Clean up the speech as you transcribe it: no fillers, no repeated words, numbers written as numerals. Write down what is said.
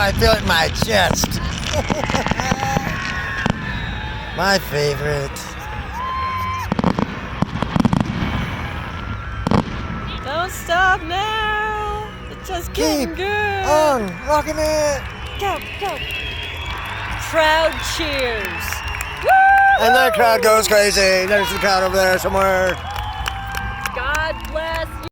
I feel it in my chest. My favorite. Don't stop now. It's just getting Keep good. on rocking it. Go, go. Crowd cheers. And that crowd goes crazy. There's the crowd over there somewhere.